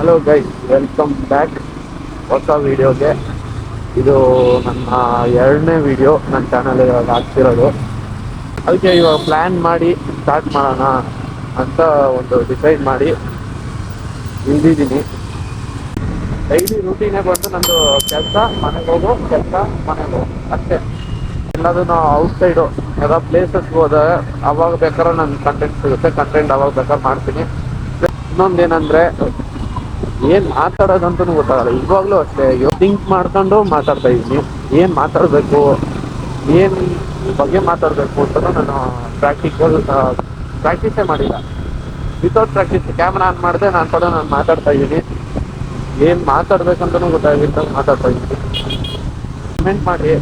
Hello guys, welcome back ಹೊಸ ವಿಡಿಯೋಗೆ. ಇದು ನನ್ನ ಎರಡನೇ ವಿಡಿಯೋ ನನ್ನ ಚಾನಲ್ ಇವಾಗ ಆಗ್ತಿರೋದು. ಅದಕ್ಕೆ ಇವಾಗ ಪ್ಲ್ಯಾನ್ ಮಾಡಿ ಸ್ಟಾರ್ಟ್ ಮಾಡೋಣ ಅಂತ ಒಂದು ಡಿಸೈಡ್ ಮಾಡಿ ಇಳಿದಿದ್ದೀನಿ. ಡೈಲಿ ರೂಟೀನೇ ಬಂದು ನಂದು ಕೆಲಸ, ಮನೆಗೆ ಹೋಗು, ಕೆಲಸ, ಮನೆಗೆ ಹೋಗು ಅಷ್ಟೇ. ಎಲ್ಲಾದ್ರೂ ನಾವು ಔಟ್ಸೈಡು ಎಲ್ಲ ಪ್ಲೇಸಸ್ಗೆ ಹೋದಾಗ ಅವಾಗ ಬೇಕಾದ್ರೆ ನನ್ನ ಕಂಟೆಂಟ್ ಸಿಗುತ್ತೆ. ಕಂಟೆಂಟ್ ಅವಾಗ ಬೇಕಾದ್ರೆ ಮಾಡ್ತೀನಿ. ಇನ್ನೊಂದೇನೆಂದರೆ, ಏನು ಮಾತಾಡೋದಂತೂ ಗೊತ್ತಾಗಲ್ಲ. ಇವಾಗಲೂ ಅಷ್ಟೇ ಥಿಂಕ್ ಮಾಡ್ಕೊಂಡು ಮಾತಾಡ್ತಾ ಇದ್ದೀನಿ. ಏನು ಮಾತಾಡಬೇಕು, ಏನು ಬಗ್ಗೆ ಮಾತಾಡಬೇಕು ಅಂತ ನಾನು ಪ್ರಾಕ್ಟೀಸೇ ಮಾಡಿಲ್ಲ. ವಿತೌಟ್ ಪ್ರಾಕ್ಟೀಸ್ ಕ್ಯಾಮ್ರಾ ಆನ್ ಮಾಡಿದೆ, ನಾನು ಮಾತಾಡ್ತಾ ಇದ್ದೀನಿ. ಏನು ಮಾತಾಡ್ಬೇಕಂತಲೂ ಗೊತ್ತಾಗಿಲ್ಲ, ಮಾತಾಡ್ತಾ ಇದ್ದೀನಿ. ಕಮೆಂಟ್ ಮಾಡಿ,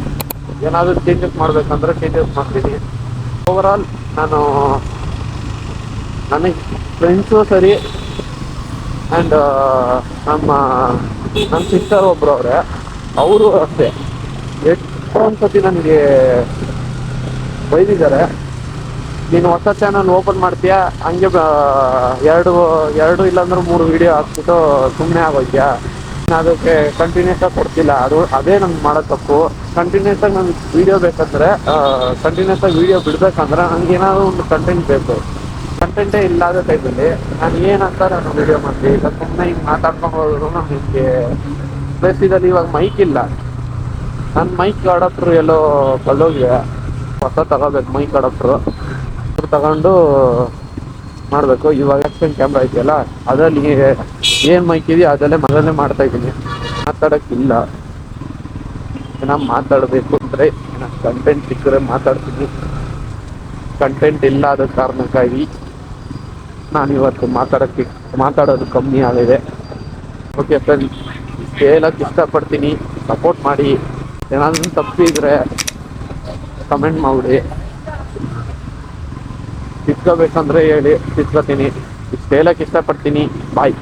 ಏನಾದರೂ ಚೇಂಜಸ್ ಮಾಡಬೇಕಂದ್ರೆ ಚೇಂಜಸ್ ಮಾಡ್ತೀನಿ. ಓವರಾಲ್ ನಾನು ನನಗೆ ಫ್ರೆಂಡ್ಸು ಸರಿ ಆ್ಯಂಡ್ ನನ್ನ ಸಿಸ್ಟರ್ ಒಬ್ಬರು ಅವರೇ, ಅವರು ಅಷ್ಟೇ ಎಷ್ಟೊಂದು ಸತಿ ನನಗೆ ಬೈದಿದ್ದಾರೆ. ನೀನು ಹೊಸ ಚಾನಲ್ ಓಪನ್ ಮಾಡ್ತೀಯಾ, ಹಂಗೆ ಎರಡು ಇಲ್ಲಾಂದ್ರೆ 3 ವೀಡಿಯೋ ಹಾಕ್ಬಿಟ್ಟು ಸುಮ್ಮನೆ ಆಗೋಯ್ತೀಯಾ, ನಾನು ಅದಕ್ಕೆ ಕಂಟಿನ್ಯೂಸ್ ಆಗಿ ಕೊಡ್ತಿಲ್ಲ. ಅದೇ ನಂಗೆ ಮಾಡೋ ತಪ್ಪು. ಕಂಟಿನ್ಯೂಸ್ ಆಗಿ ನಂಗೆ ವೀಡಿಯೋ ಬೇಕಂದರೆ, ಕಂಟಿನ್ಯೂಸ್ ಆಗಿ ವೀಡಿಯೋ ಬಿಡಬೇಕಂದ್ರೆ ನನಗೆ ಏನಾದರೂ ಒಂದು ಕಂಟೆಂಟ್ ಬೇಕು. ಕಂಟೆಂಟೇ ಇಲ್ಲದ ಟೈಮಲ್ಲಿ ನಾನು ವೀಡಿಯೋ ಮಾಡ್ತೀನಿ. ಈಗ ಸುಮ್ಮನೆ ಹಿಂಗೆ ಮಾತಾಡ್ಕೊಂಡು ಹೋದ್ರು ನಮಗೆ ಪ್ಲಸ್ ಇದಲ್ಲಿ ಇವಾಗ ಮೈಕ್ ಇಲ್ಲ. ನನ್ನ ಮೈಕ್ ಅಡಾಪ್ಟ್ರು ಎಲ್ಲೋ ಕಲ್ಲೋಗಿದೆ, ಹೊಸ ತಗೋಬೇಕು ಮೈಕ್ ಅಡಾಪ್ಟ್ರು. ತಗೊಂಡು ಮಾಡಬೇಕು. ಇವಾಗ ಆ್ಯಕ್ಷನ್ ಕ್ಯಾಮ್ರಾ ಇದೆಯಲ್ಲ, ಅದರಲ್ಲಿ ಏನು ಮೈಕ್ ಇದೆಯೋ ಅದರಲ್ಲೇ ಮಾಡ್ತಾಯಿದ್ದೀನಿ. ಮಾತಾಡೋಕ್ಕಿಲ್ಲ, ಏನಾರು ಮಾತಾಡಬೇಕು ಅಂದರೆ ಏನಾರು ಕಂಟೆಂಟ್ ಸಿಕ್ಕರೆ ಮಾತಾಡ್ತೀನಿ. ಕಂಟೆಂಟ್ ಇಲ್ಲ ಆದ ಕಾರಣಕ್ಕಾಗಿ ನಾನಿವತ್ತು ಮಾತಾಡೋದು ಕಮ್ಮಿ ಆಗಿದೆ. ಓಕೆ ಫ್ರೆಂಡ್ಸ್, ಹೇಳೋಕ್ಕೆ ಇಷ್ಟಪಡ್ತೀನಿ. ಸಪೋರ್ಟ್ ಮಾಡಿ. ಏನಾದರೂ ತಪ್ಪಿದ್ರೆ ಕಮೆಂಟ್ ಮಾಡಿ. ತಿದ್ಕೋಬೇಕಂದ್ರೆ ಹೇಳಿ, ತಿದ್ಕೋತೀನಿ. ಇಷ್ಟು ಹೇಳೋಕ್ಕೆ ಇಷ್ಟಪಡ್ತೀನಿ. ಬಾಯ್.